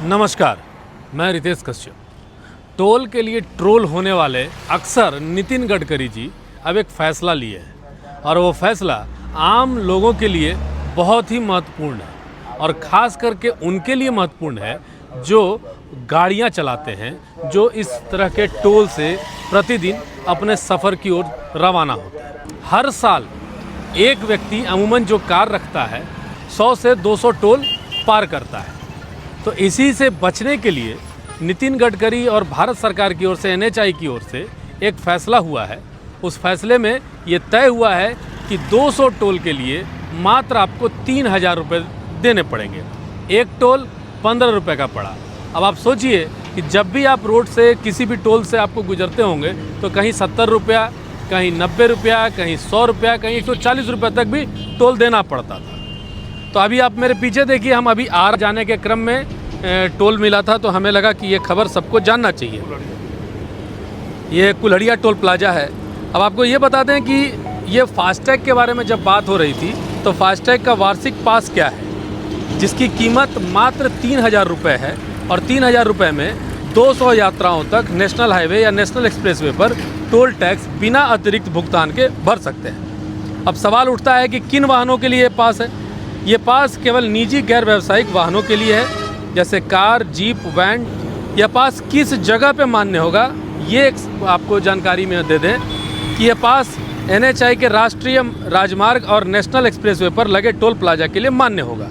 नमस्कार, मैं रितेश कश्यप। टोल के लिए ट्रोल होने वाले अक्सर नितिन गडकरी जी अब एक फ़ैसला लिए हैं और वो फ़ैसला आम लोगों के लिए बहुत ही महत्वपूर्ण है और ख़ास करके उनके लिए महत्वपूर्ण है जो गाड़ियां चलाते हैं, जो इस तरह के टोल से प्रतिदिन अपने सफ़र की ओर रवाना होते हैं। हर साल एक व्यक्ति अमूमन जो कार रखता है 100 से 200 टोल पार करता है। तो इसी से बचने के लिए नितिन गडकरी और भारत सरकार की ओर से NHAI की ओर से एक फ़ैसला हुआ है। उस फैसले में ये तय हुआ है कि 200 टोल के लिए मात्र आपको 3000 रुपये देने पड़ेंगे। एक टोल 15 रुपये का पड़ा। अब आप सोचिए कि जब भी आप रोड से किसी भी टोल से आपको गुजरते होंगे तो कहीं 70 रुपया, कहीं 90 रुपया, कहीं 100 रुपया, कहीं 140 रुपये तक भी टोल देना पड़ता था। तो अभी आप मेरे पीछे देखिए, हम अभी जाने के क्रम में टोल मिला था तो हमें लगा कि ये खबर सबको जानना चाहिए। ये कुल्हड़िया टोल प्लाजा है। अब आपको ये बता दें कि ये फास्टैग के बारे में जब बात हो रही थी तो फास्टैग का वार्षिक पास क्या है, जिसकी कीमत मात्र 3000 रुपये है और 3000 रुपये में 200 यात्राओं तक नेशनल हाईवे या नेशनल एक्सप्रेसवे पर टोल टैक्स बिना अतिरिक्त भुगतान के भर सकते हैं। अब सवाल उठता है कि किन वाहनों के लिए ये पास है। ये पास केवल निजी गैर व्यावसायिक वाहनों के लिए है, जैसे कार, जीप, वैन। यह पास किस जगह पे मान्य होगा ये आपको जानकारी में दे दें कि यह पास NHAI के राष्ट्रीय राजमार्ग और नेशनल एक्सप्रेसवे पर लगे टोल प्लाजा के लिए मान्य होगा।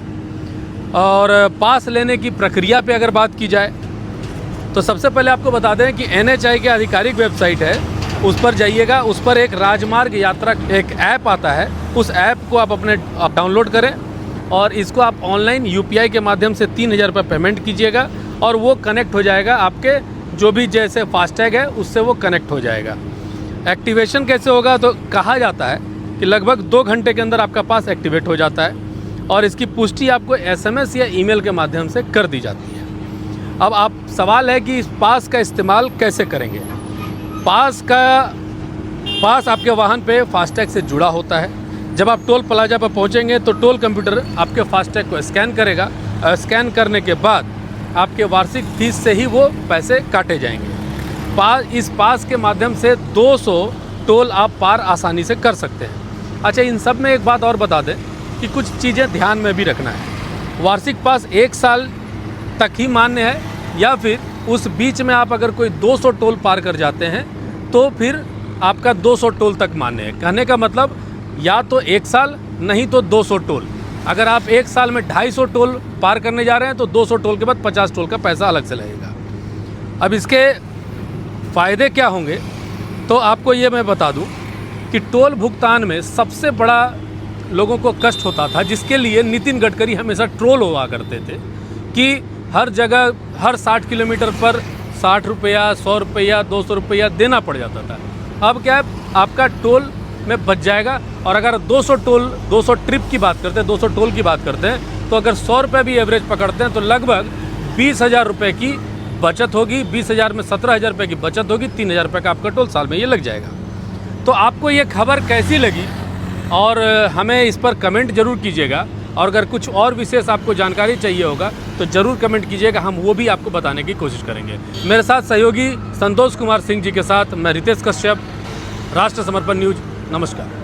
और पास लेने की प्रक्रिया पे अगर बात की जाए तो सबसे पहले आपको बता दें कि NHAI के आधिकारिक वेबसाइट है, उस पर जाइएगा। उस पर एक राजमार्ग यात्रा एक ऐप आता है, उस ऐप को आप डाउनलोड करें और इसको आप ऑनलाइन UPI के माध्यम से 3000 रुपये पेमेंट कीजिएगा और वो कनेक्ट हो जाएगा आपके जो भी जैसे फास्टैग है उससे वो कनेक्ट हो जाएगा। एक्टिवेशन कैसे होगा तो कहा जाता है कि लगभग 2 घंटे के अंदर आपका पास एक्टिवेट हो जाता है और इसकी पुष्टि आपको SMS या ईमेल के माध्यम से कर दी जाती है। अब आप सवाल है कि इस पास का इस्तेमाल कैसे करेंगे। पास आपके वाहन पे फास्टैग से जुड़ा होता है। जब आप टोल प्लाजा पर पहुंचेंगे तो टोल कंप्यूटर आपके फास्टैग को स्कैन करेगा। स्कैन करने के बाद आपके वार्षिक फीस से ही वो पैसे काटे जाएंगे। इस पास के माध्यम से 200 टोल आप पार आसानी से कर सकते हैं। अच्छा, इन सब में एक बात और बता दें कि कुछ चीज़ें ध्यान में भी रखना है। वार्षिक पास 1 साल तक ही मान्य है या फिर उस बीच में आप अगर कोई 200 टोल पार कर जाते हैं तो फिर आपका 200 टोल तक मान्य है। कहने का मतलब या तो 1 साल नहीं तो 200 टोल। अगर आप 1 साल में 250 टोल पार करने जा रहे हैं तो 200 टोल के बाद 50 टोल का पैसा अलग से लगेगा। अब इसके फ़ायदे क्या होंगे तो आपको ये मैं बता दूं कि टोल भुगतान में सबसे बड़ा लोगों को कष्ट होता था, जिसके लिए नितिन गडकरी हमेशा ट्रोल हुआ करते थे कि हर जगह हर 60 किलोमीटर पर 60 रुपया, 100 रुपया, 200 रुपया देना पड़ जाता था। अब क्या है, आपका टोल में बच जाएगा। और अगर 200 ट्रिप की बात करते हैं, 200 टोल की बात करते हैं तो अगर 100 रुपये भी एवरेज पकड़ते हैं तो लगभग 20,000 रुपये की बचत होगी। 20,000 में 17,000 रुपये की बचत होगी। 3,000 रुपये का आपका टोल साल में ये लग जाएगा। तो आपको ये खबर कैसी लगी और हमें इस पर कमेंट ज़रूर कीजिएगा। और अगर कुछ और विशेष आपको जानकारी चाहिए होगा तो ज़रूर कमेंट कीजिएगा, हम वो भी आपको बताने की कोशिश करेंगे। मेरे साथ सहयोगी संतोष कुमार सिंह जी के साथ मैं रितेश कश्यप, राष्ट्र समर्पण न्यूज़। नमस्कार।